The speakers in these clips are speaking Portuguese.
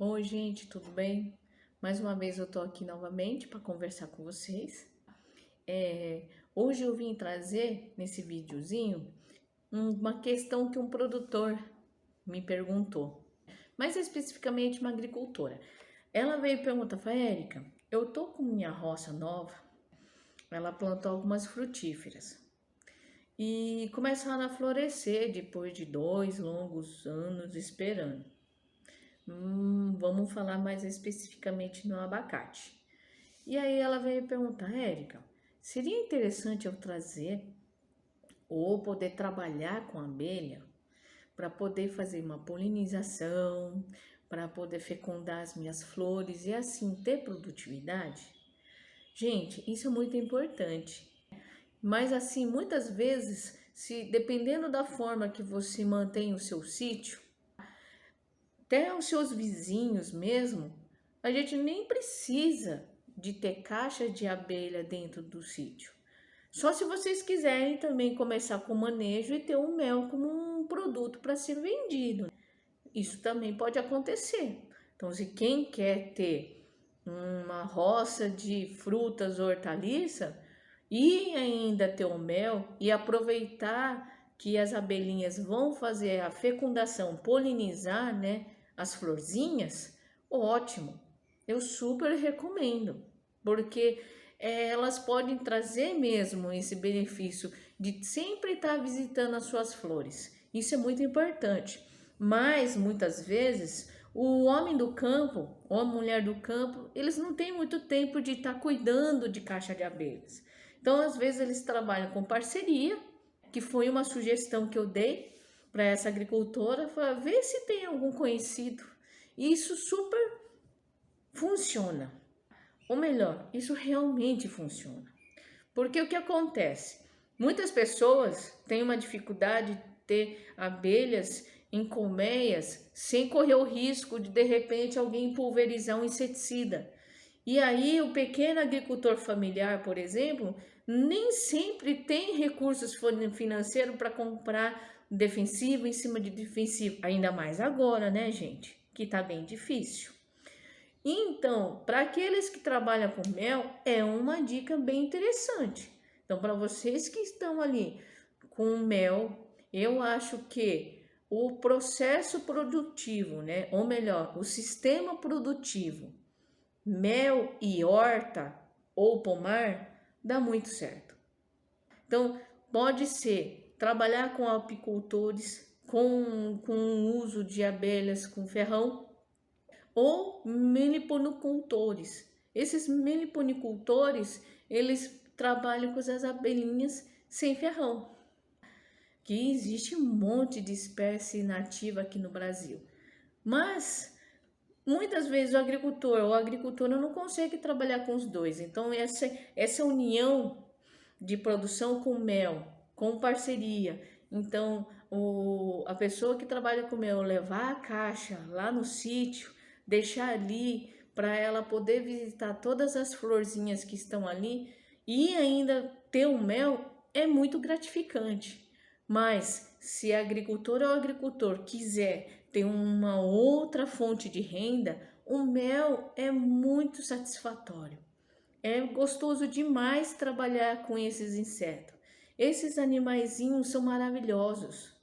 Oi, gente, tudo bem? Mais uma vez eu tô aqui novamente para conversar com vocês. Hoje eu vim trazer nesse videozinho uma questão que um produtor me perguntou, mais especificamente uma agricultora. Ela veio perguntar, falou, Érica, eu tô com minha roça nova, ela plantou algumas frutíferas e começaram a florescer depois de 2 longos anos esperando. Vamos falar mais especificamente no abacate. E aí ela veio perguntar, Érica, seria interessante eu trazer ou poder trabalhar com abelha para poder fazer uma polinização, para poder fecundar as minhas flores e assim ter produtividade? Gente, isso é muito importante. Mas assim, muitas vezes, se dependendo da forma que você mantém o seu sítio, até os seus vizinhos mesmo, a gente nem precisa de ter caixa de abelha dentro do sítio. Só se vocês quiserem também começar com manejo e ter o mel como um produto para ser vendido. Isso também pode acontecer. Então, se quem quer ter uma roça de frutas, hortaliça e ainda ter o mel e aproveitar que as abelhinhas vão fazer a fecundação, polinizar, né, as florzinhas, ótimo. Eu super recomendo, porque elas podem trazer mesmo esse benefício de sempre estar visitando as suas flores. Isso é muito importante. Mas muitas vezes o homem do campo ou a mulher do campo, eles não têm muito tempo de estar cuidando de caixa de abelhas. Então, às vezes, eles trabalham com parceria, que foi uma sugestão que eu dei para essa agricultora, para ver se tem algum conhecido. E isso super funciona. Ou melhor, isso realmente funciona. Porque o que acontece? Muitas pessoas têm uma dificuldade de ter abelhas em colmeias sem correr o risco de repente alguém pulverizar um inseticida. E aí o pequeno agricultor familiar, por exemplo, nem sempre tem recursos financeiros para comprar defensivo em cima de defensivo, ainda mais agora, né, gente? Que tá bem difícil. Então, para aqueles que trabalham com mel, é uma dica bem interessante. Então, para vocês que estão ali com mel, eu acho que o processo produtivo, né, ou melhor, o sistema produtivo, mel e horta ou pomar, dá muito certo. Então, pode ser trabalhar com apicultores, com o uso de abelhas com ferrão, ou meliponicultores. Esses meliponicultores, eles trabalham com as abelhinhas sem ferrão, que existe um monte de espécie nativa aqui no Brasil. Mas muitas vezes o agricultor ou a agricultora não consegue trabalhar com os dois. Então essa união de produção com mel, com parceria. Então a pessoa que trabalha com mel levar a caixa lá no sítio, deixar ali para ela poder visitar todas as florzinhas que estão ali e ainda ter o mel é muito gratificante. Mas se a agricultora ou agricultor quiser ter uma outra fonte de renda, o mel é muito satisfatório. É gostoso demais trabalhar com esses insetos. Esses animaizinhos são maravilhosos.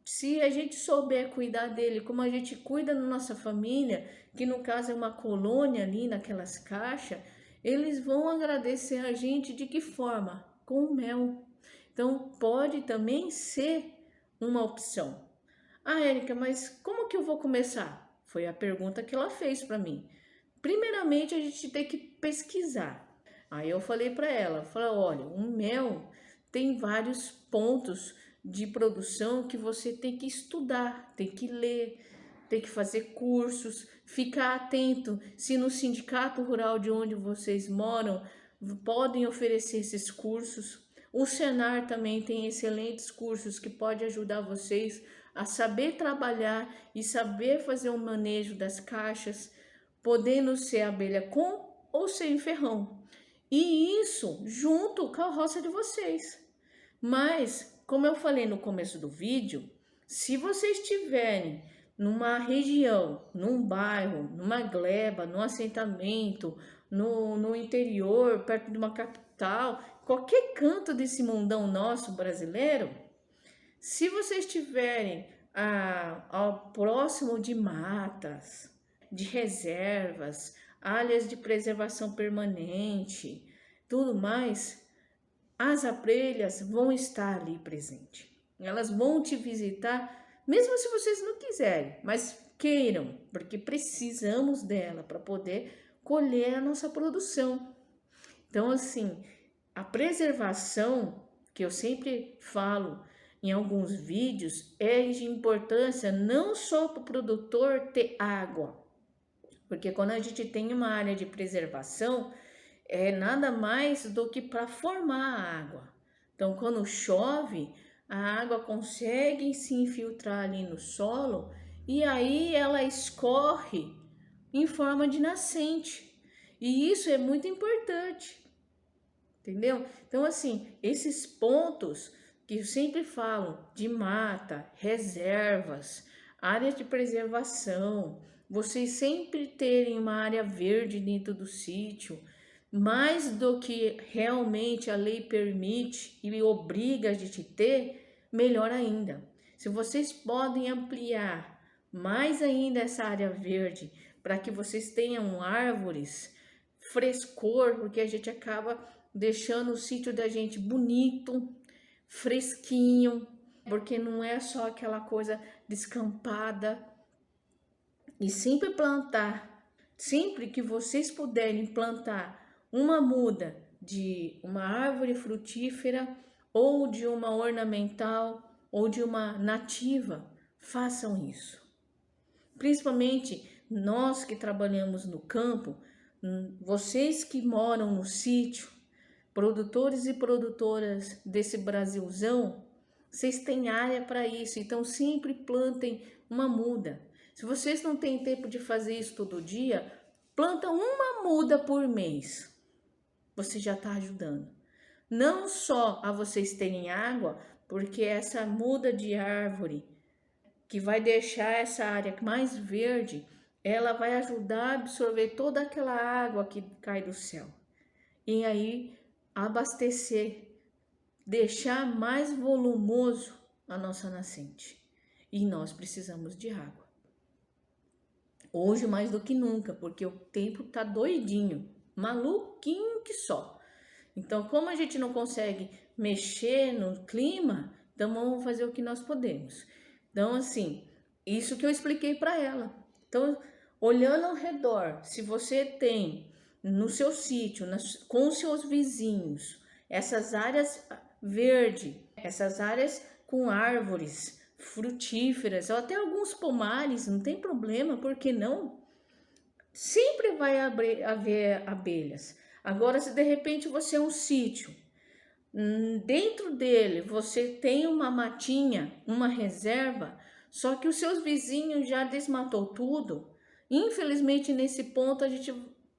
Se a gente souber cuidar dele como a gente cuida na nossa família, que no caso é uma colônia ali naquelas caixas, eles vão agradecer a gente de que forma? Com mel. Então pode também ser uma opção. Ah, Érica, mas como que eu vou começar? Foi a pergunta que ela fez para mim. Primeiramente, a gente tem que pesquisar. Aí eu falei para ela, falei, olha, o mel tem vários pontos de produção que você tem que estudar, tem que ler, tem que fazer cursos, ficar atento se no sindicato rural de onde vocês moram podem oferecer esses cursos. O Senar também tem excelentes cursos que pode ajudar vocês a saber trabalhar e saber fazer o manejo das caixas, podendo ser abelha com ou sem ferrão. E isso junto com a roça de vocês. Mas, como eu falei no começo do vídeo, se vocês tiverem numa região, num bairro, numa gleba, num assentamento, no interior, perto de uma capital, qualquer canto desse mundão nosso brasileiro, se vocês estiverem ao próximo de matas, de reservas, áreas de preservação permanente, tudo mais, as abelhas vão estar ali presentes. Elas vão te visitar, mesmo se vocês não quiserem, mas queiram, porque precisamos dela para poder colher a nossa produção. Então, assim, a preservação, que eu sempre falo em alguns vídeos, é de importância não só para o produtor ter água, porque quando a gente tem uma área de preservação, é nada mais do que para formar a água. Então, quando chove, a água consegue se infiltrar ali no solo e aí ela escorre em forma de nascente. E isso é muito importante, entendeu? Então, assim, esses pontos que eu sempre falo de mata, reservas, áreas de preservação, vocês sempre terem uma área verde dentro do sítio, mais do que realmente a lei permite e obriga a gente ter, melhor ainda. Se vocês podem ampliar mais ainda essa área verde para que vocês tenham árvores, frescor, porque a gente acaba deixando o sítio da gente bonito, fresquinho, porque não é só aquela coisa descampada. E sempre plantar, sempre que vocês puderem plantar uma muda de uma árvore frutífera ou de uma ornamental ou de uma nativa, façam isso. Principalmente nós que trabalhamos no campo, vocês que moram no sítio, produtores e produtoras desse Brasilzão, vocês têm área para isso, então sempre plantem uma muda. Se vocês não têm tempo de fazer isso todo dia, planta uma muda por mês. Você já está ajudando. Não só a vocês terem água, porque essa muda de árvore que vai deixar essa área mais verde, ela vai ajudar a absorver toda aquela água que cai do céu. E aí abastecer, deixar mais volumoso a nossa nascente. E nós precisamos de água. Hoje mais do que nunca, porque o tempo tá doidinho, maluquinho que só. Então, como a gente não consegue mexer no clima, então vamos fazer o que nós podemos. Então, assim, isso que eu expliquei para ela. Então, olhando ao redor, se você tem no seu sítio, com os seus vizinhos, essas áreas verdes, essas áreas com árvores frutíferas, ou até alguns pomares, não tem problema, por que não? Sempre vai haver abelhas. Agora, se de repente você é um sítio, dentro dele você tem uma matinha, uma reserva, só que os seus vizinhos já desmatou tudo, infelizmente nesse ponto a gente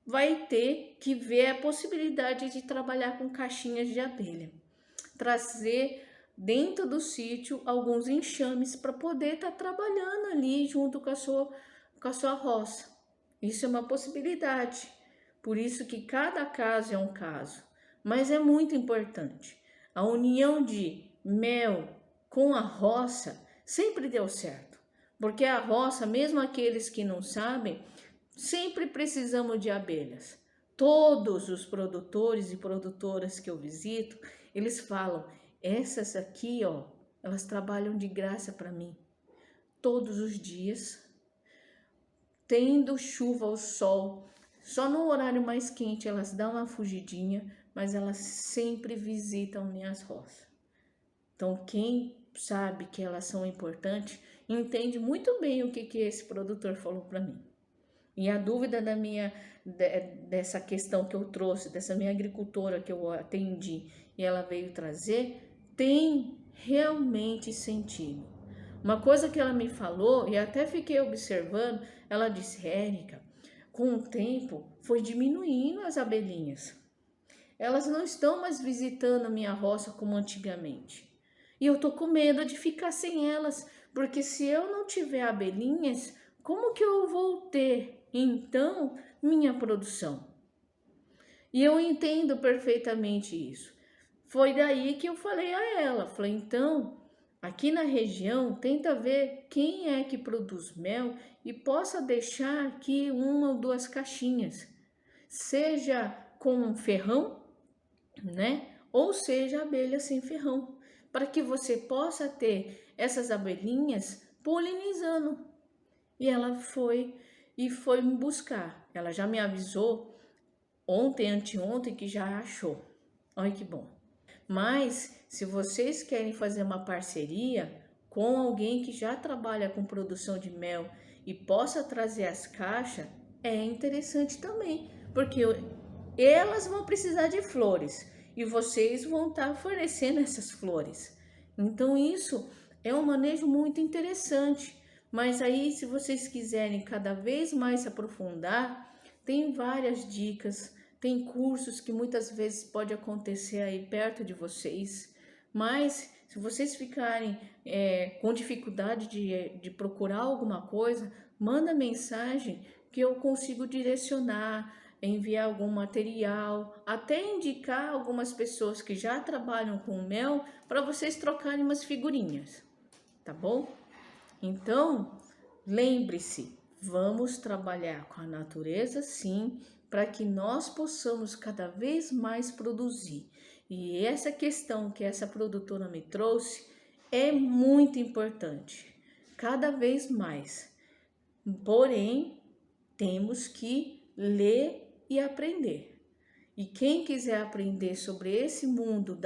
vai ter que ver a possibilidade de trabalhar com caixinhas de abelha, trazer dentro do sítio alguns enxames para poder estar trabalhando ali junto com a sua roça. Isso é uma possibilidade. Por isso que cada caso é um caso, mas é muito importante. A união de mel com a roça sempre deu certo, porque a roça, mesmo aqueles que não sabem, sempre precisamos de abelhas. Todos os produtores e produtoras que eu visito, eles falam: essas aqui, ó, elas trabalham de graça para mim. Todos os dias, tendo chuva ou sol, só no horário mais quente elas dão uma fugidinha, mas elas sempre visitam minhas roças. Então, quem sabe que elas são importantes, entende muito bem o que esse produtor falou para mim. E a dúvida dessa questão que eu trouxe, dessa minha agricultora que eu atendi e ela veio trazer, tem realmente sentido. Uma coisa que ela me falou, e até fiquei observando, ela disse: Érica, com o tempo foi diminuindo as abelhinhas. Elas não estão mais visitando a minha roça como antigamente. E eu tô com medo de ficar sem elas, Porque se eu não tiver abelhinhas, como que eu vou ter, então, minha produção? E eu entendo perfeitamente isso. Foi daí que eu falei a ela, falei, então, aqui na região, tenta ver quem é que produz mel e possa deixar aqui 1 ou 2 caixinhas, seja com ferrão, né? Ou seja, abelha sem ferrão, para que você possa ter essas abelhinhas polinizando. E ela foi me buscar. Ela já me avisou ontem, anteontem, que já achou. Olha que bom. Mas se vocês querem fazer uma parceria com alguém que já trabalha com produção de mel e possa trazer as caixas, é interessante também, porque elas vão precisar de flores e vocês vão estar fornecendo essas flores. Então isso é um manejo muito interessante. Mas aí, se vocês quiserem cada vez mais se aprofundar, tem várias dicas, tem cursos que muitas vezes pode acontecer aí perto de vocês. Mas se vocês ficarem com dificuldade de procurar alguma coisa, manda mensagem que eu consigo direcionar, enviar algum material, até indicar algumas pessoas que já trabalham com mel para vocês trocarem umas figurinhas, tá bom? Então, lembre-se, vamos trabalhar com a natureza sim, para que nós possamos cada vez mais produzir. E essa questão que essa produtora me trouxe é muito importante, cada vez mais. Porém, temos que ler e aprender. E quem quiser aprender sobre esse mundo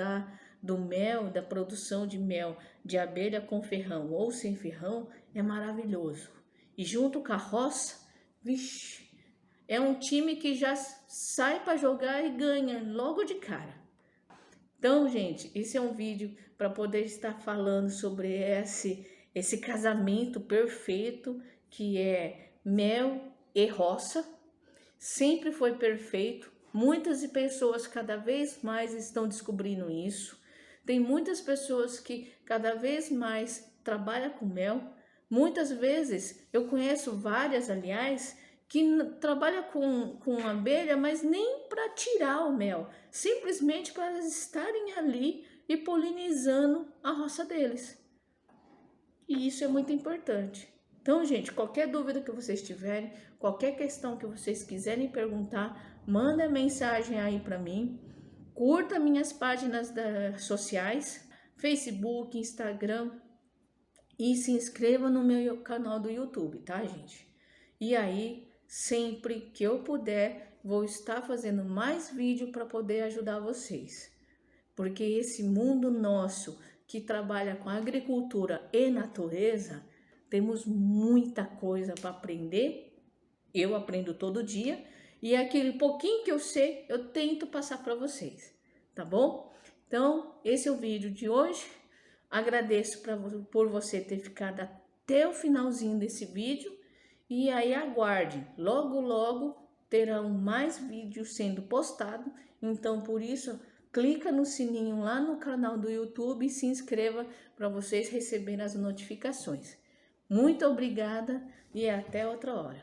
do mel, da produção de mel de abelha com ferrão ou sem ferrão, é maravilhoso. E junto com a roça, vixe, é um time que já sai para jogar e ganha logo de cara. Então, gente, esse é um vídeo para poder estar falando sobre esse casamento perfeito que é mel e roça. Sempre foi perfeito. Muitas pessoas cada vez mais estão descobrindo isso. Tem muitas pessoas que cada vez mais trabalham com mel. Muitas vezes, eu conheço várias, aliás, que trabalham com abelha, mas nem para tirar o mel, simplesmente para elas estarem ali e polinizando a roça deles. E isso é muito importante. Então, gente, qualquer dúvida que vocês tiverem, qualquer questão que vocês quiserem perguntar, manda mensagem aí para mim. Curta minhas páginas sociais, Facebook, Instagram e se inscreva no meu canal do YouTube, tá, gente? E aí, sempre que eu puder, vou estar fazendo mais vídeo para poder ajudar vocês. Porque esse mundo nosso que trabalha com agricultura e natureza, temos muita coisa para aprender. Eu aprendo todo dia e aquele pouquinho que eu sei, eu tento passar para vocês, tá bom? Então, esse é o vídeo de hoje. Agradeço por você ter ficado até o finalzinho desse vídeo. E aí aguarde, logo logo terão mais vídeos sendo postados. Então, por isso, clica no sininho lá no canal do YouTube e se inscreva para vocês receberem as notificações. Muito obrigada e até outra hora.